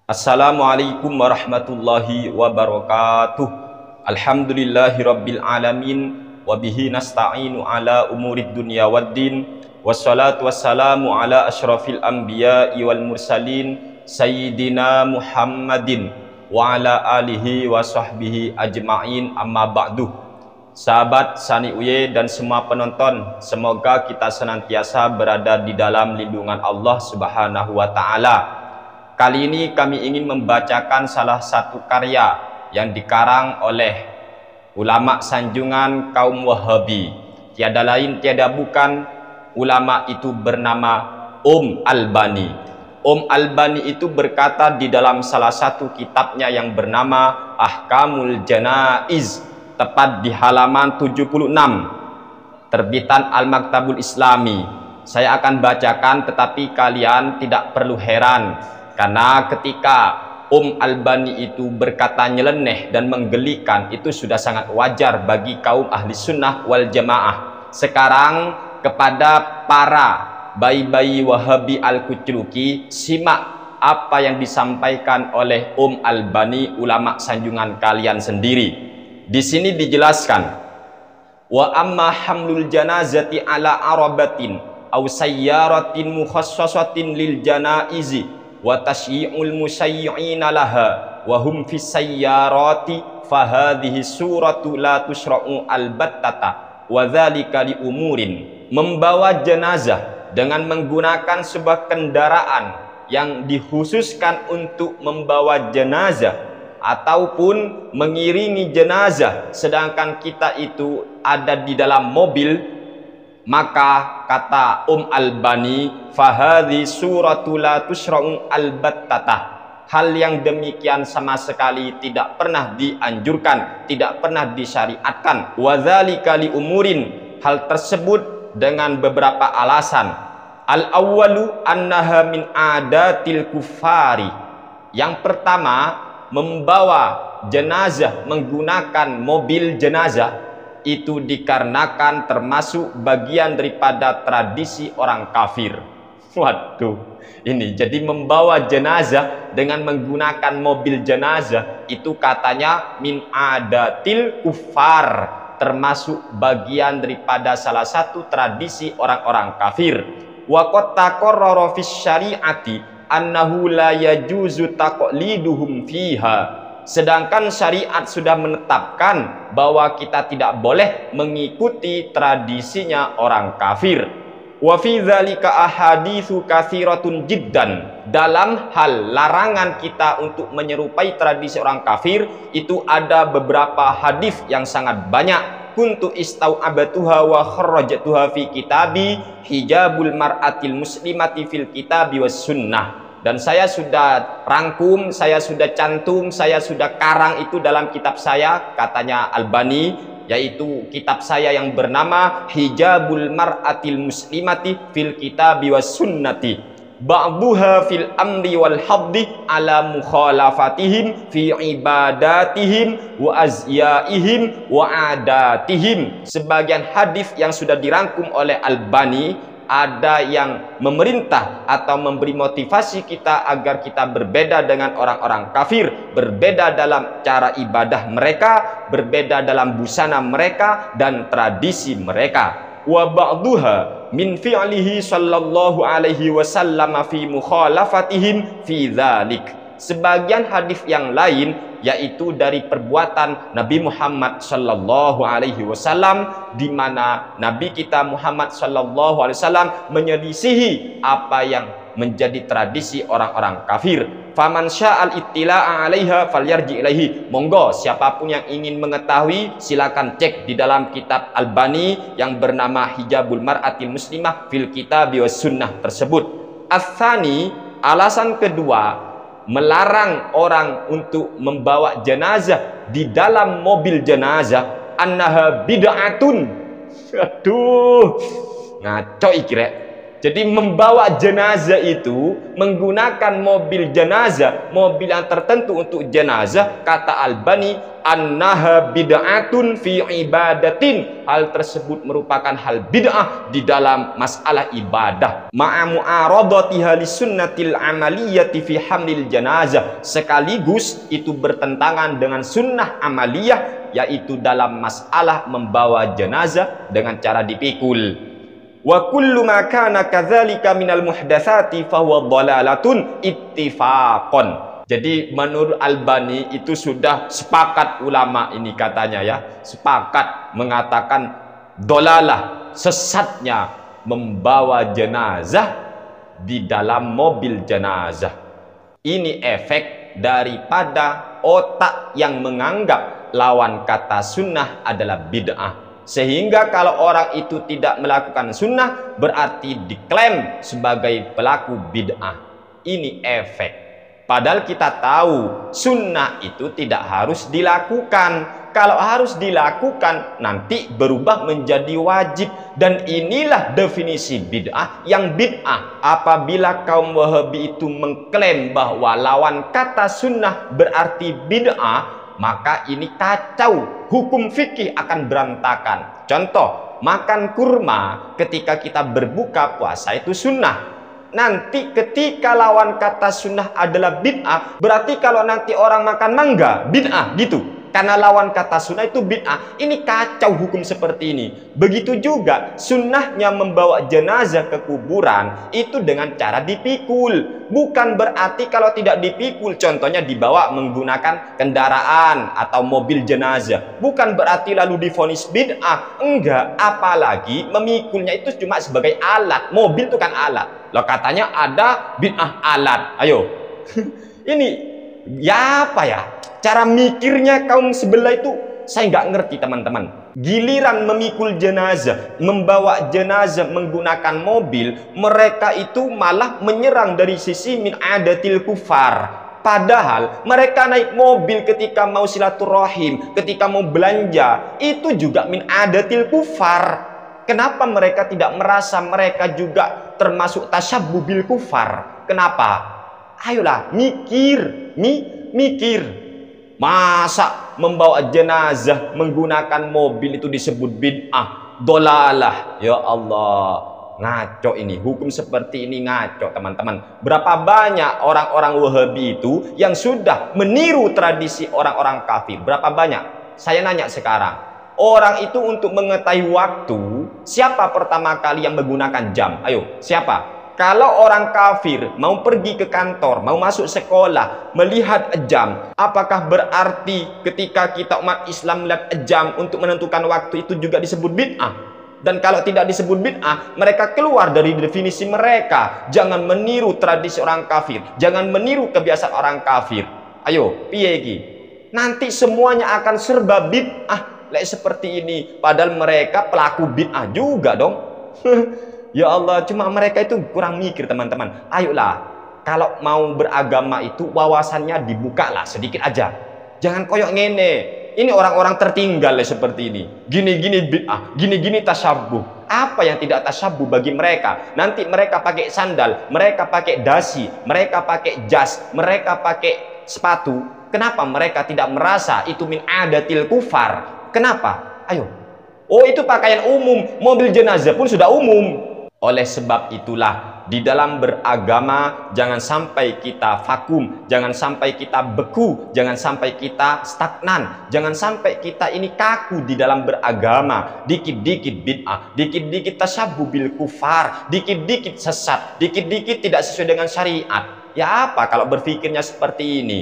Assalamualaikum warahmatullahi wabarakatuh. Alhamdulillahi rabbil alamin. Wabihi nasta'inu ala umurid dunya waddin. Wassalatu wassalamu ala ashrafil anbiya'i wal mursalin Sayyidina Muhammadin wa ala alihi wa sahbihi ajma'in, amma ba'du. Sahabat Sani Uye dan semua penonton, semoga kita senantiasa berada di dalam lindungan Allah Subhanahu wa ta'ala. Kali ini kami ingin membacakan salah satu karya yang dikarang oleh ulama sanjungan kaum Wahabi. Tiada lain tiada bukan, ulama itu bernama Albani. Albani itu berkata di dalam salah satu kitabnya yang bernama Ahkamul Janaiz, tepat di halaman 76, terbitan Al-Maktabul Islami. Saya akan bacakan, tetapi kalian tidak perlu heran, karena ketika Albani itu berkata nyeleneh dan menggelikan, itu sudah sangat wajar bagi kaum ahli sunnah wal jamaah. Sekarang kepada para bayi-bayi Wahabi al-Kucluki, simak apa yang disampaikan oleh Albani, ulama sanjungan kalian sendiri. Di sini dijelaskan, wa amma hamlul janazati ala arabatin aw sayyaratin mukhassasatin lil janaizi wa tasyi'ul musayyi'ina laha wa hum fis sayyarati fa hadhihi suratu la tusra'u albattata wa dzalika li umurin. Membawa jenazah dengan menggunakan sebuah kendaraan yang dikhususkan untuk membawa jenazah ataupun mengiringi jenazah, sedangkan kita itu ada di dalam mobil, maka kata Albani, fahadhi suratu la tusra'u albattata, hal yang demikian sama sekali tidak pernah dianjurkan, tidak pernah disyariatkan. Wadzalika li umurin, hal tersebut dengan beberapa alasan. Al-awwalu annaha min adatil kufari. Yang pertama, membawa jenazah menggunakan mobil jenazah itu dikarenakan termasuk bagian daripada tradisi orang kafir. Waduh, ini jadi membawa jenazah dengan menggunakan mobil jenazah itu katanya min adatil kufar, termasuk bagian daripada salah satu tradisi orang-orang kafir. Wa qad taqarrara fis syari'ati annahu la yajuzu taqliduhum fiha. Sedangkan syariat sudah menetapkan bahwa kita tidak boleh mengikuti tradisinya orang kafir. Wa fi dzalika ahaditsu katsiratun jiddan. Dalam hal larangan kita untuk menyerupai tradisi orang kafir itu ada beberapa hadis yang sangat banyak. Kuntu istau'abatuha wa kharrajatuha fi kitabi hijabul mar'atil muslimati fil kitabi was sunnah. Dan saya sudah rangkum, saya sudah cantum, saya sudah karang itu dalam kitab saya, katanya Albani, yaitu kitab saya yang bernama Hijabul Mar'atil Muslimati fil Kitabi was Sunnati. Ba'duha fil amri wal haddi ala mukhalafatihim fi ibadatihim wa azyaihim wa adatihim. Sebagian hadis yang sudah dirangkum oleh Albani ada yang memerintah atau memberi motivasi kita agar kita berbeda dengan orang-orang kafir, berbeda dalam cara ibadah mereka, berbeda dalam busana mereka dan tradisi mereka. Wa ba'duha min fi'lihi sallallahu alaihi wasallam fi mukhalafatihim fi dzalik. Sebagian hadis yang lain yaitu dari perbuatan Nabi Muhammad sallallahu alaihi wasallam, di mana Nabi kita Muhammad sallallahu alaihi wasallam menyelisihi apa yang menjadi tradisi orang-orang kafir. Faman sya'al ittila'a 'alaiha falyarji ilaihi. Monggo siapapun yang ingin mengetahui silakan cek di dalam kitab Albani yang bernama Hijabul Mar'atil Muslimah fil Kitabi was Sunnah tersebut. Ats-tsani, alasan kedua, melarang orang untuk membawa jenazah di dalam mobil jenazah, annaha bid'atun. Aduh, ngaco iki rek. Jadi membawa jenazah itu menggunakan mobil jenazah, mobil yang tertentu untuk jenazah, kata Albani, annaha bid'atun fi ibadatin. Hal tersebut merupakan hal bid'ah di dalam masalah ibadah. Ma'a mu'aradatiha lisunnatil amaliyati fi hamlil janazah. Sekaligus itu bertentangan dengan sunnah amaliyah, yaitu dalam masalah membawa jenazah dengan cara dipikul. Wa kullu ma kana kadzalika minal muhdatsati fa huwa dhalalatun ittifaqan. Jadi menurut Albani itu sudah sepakat ulama ini katanya ya, sepakat mengatakan dolalah, sesatnya membawa jenazah di dalam mobil jenazah. Ini efek daripada otak yang menganggap lawan kata sunnah adalah bid'ah. Sehingga kalau orang itu tidak melakukan sunnah, berarti diklaim sebagai pelaku bid'ah. Ini efek. Padahal kita tahu sunnah itu tidak harus dilakukan. Kalau harus dilakukan, nanti berubah menjadi wajib. Dan inilah definisi bid'ah yang bid'ah. Apabila kaum Wahabi itu mengklaim bahwa lawan kata sunnah berarti bid'ah, maka ini kacau, hukum fikih akan berantakan. Contoh, makan kurma ketika kita berbuka puasa itu sunnah. Nanti ketika lawan kata sunnah adalah bid'ah, berarti kalau nanti orang makan mangga, bid'ah gitu. Karena lawan kata sunnah itu bid'ah. Ini kacau hukum seperti ini. Begitu juga sunnahnya membawa jenazah ke kuburan itu dengan cara dipikul. Bukan berarti kalau tidak dipikul, contohnya dibawa menggunakan kendaraan atau mobil jenazah, bukan berarti lalu divonis bid'ah. Enggak, apalagi memikulnya itu cuma sebagai alat. Mobil itu kan alat. Loh katanya ada bid'ah alat. Ayo. Ini ya apa ya? Cara mikirnya kaum sebelah itu saya nggak ngerti teman-teman. Giliran memikul jenazah, membawa jenazah menggunakan mobil, mereka itu malah menyerang dari sisi min adatil kufar. Padahal mereka naik mobil ketika mau silaturahim, ketika mau belanja, itu juga min adatil kufar. Kenapa mereka tidak merasa mereka juga termasuk tasyabbuh bil kufar? Kenapa? Ayolah mikir, mikir. Masa membawa jenazah menggunakan mobil itu disebut bid'ah, dolalah? Ya Allah, ngaco ini. Hukum seperti ini ngaco teman-teman. Berapa banyak orang-orang Wahabi itu yang sudah meniru tradisi orang-orang kafir? Berapa banyak? Saya nanya sekarang. Orang itu untuk mengetahui waktu, siapa pertama kali yang menggunakan jam? Ayo, siapa? Kalau orang kafir mau pergi ke kantor, mau masuk sekolah, melihat jam, apakah berarti ketika kita umat Islam melihat jam untuk menentukan waktu itu juga disebut bid'ah? Dan kalau tidak disebut bid'ah, mereka keluar dari definisi mereka. Jangan meniru tradisi orang kafir, jangan meniru kebiasaan orang kafir. Ayo, piye iki? Nanti semuanya akan serba bid'ah lek seperti ini. Padahal mereka pelaku bid'ah juga dong. Ya Allah, cuma mereka itu kurang mikir teman-teman. Ayolah, kalau mau beragama itu wawasannya dibuka lah sedikit aja. Jangan koyok ngene. Ini orang-orang tertinggal seperti ini. Gini-gini bid'ah, gini-gini tasyabbuh. Apa yang tidak tasyabbuh bagi mereka? Nanti mereka pakai sandal, mereka pakai dasi, mereka pakai jas, mereka pakai sepatu. Kenapa mereka tidak merasa itu min adatil kufar? Kenapa? Ayo. Oh, itu pakaian umum, mobil jenazah pun sudah umum. Oleh sebab itulah di dalam beragama jangan sampai kita vakum, jangan sampai kita beku, jangan sampai kita stagnan, jangan sampai kita ini kaku di dalam beragama. Dikit-dikit bid'ah, dikit-dikit tasyabbuh bil kufar, dikit-dikit sesat, dikit-dikit tidak sesuai dengan syariat. Ya apa kalau berpikirnya seperti ini?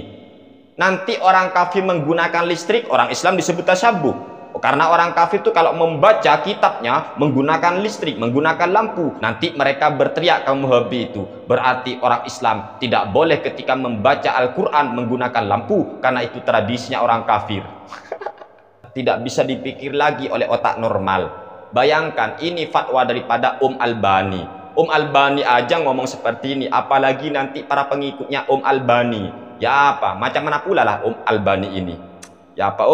Nanti orang kafir menggunakan listrik, orang Islam disebut tasyabbuh. Karena orang kafir itu kalau membaca kitabnya menggunakan listrik, menggunakan lampu, nanti mereka berteriak kaum Wahabi itu. Berarti orang Islam tidak boleh ketika membaca Al-Quran menggunakan lampu, karena itu tradisinya orang kafir. Tidak bisa dipikir lagi oleh otak normal. Bayangkan ini fatwa daripada Albani. Albani aja ngomong seperti ini, apalagi nanti para pengikutnya Albani. Ya apa, macam mana pula lah Albani ini. Ya apa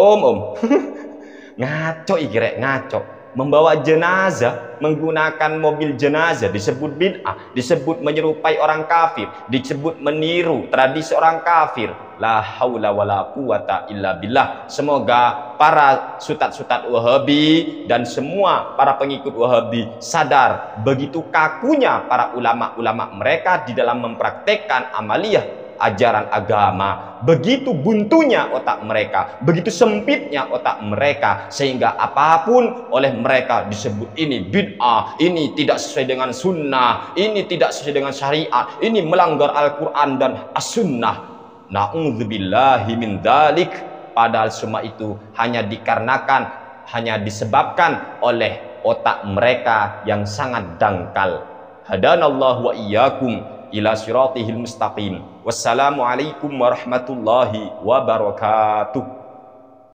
Ngaco iki rek, ngaco. membawa jenazah, menggunakan mobil jenazah disebut bid'ah, disebut menyerupai orang kafir, disebut meniru tradisi orang kafir. La haula wala quwata illa billah. Semoga para sutat-sutat Wahabi dan semua para pengikut Wahabi sadar begitu kakunya para ulama-ulama mereka di dalam mempraktekkan amaliyah ajaran agama, begitu buntunya otak mereka, begitu sempitnya otak mereka, sehingga apapun oleh mereka disebut ini bid'ah, ini tidak sesuai dengan sunnah, ini tidak sesuai dengan syariat, ini melanggar Al-Quran dan As-Sunnah. Na'udzubillahi min dzalik. Padahal semua itu hanya dikarenakan, hanya disebabkan oleh otak mereka yang sangat dangkal. Hadanallahu wa iyyakum ila siratihil mustaqim. Wassalamualaikum warahmatullahi wabarakatuh.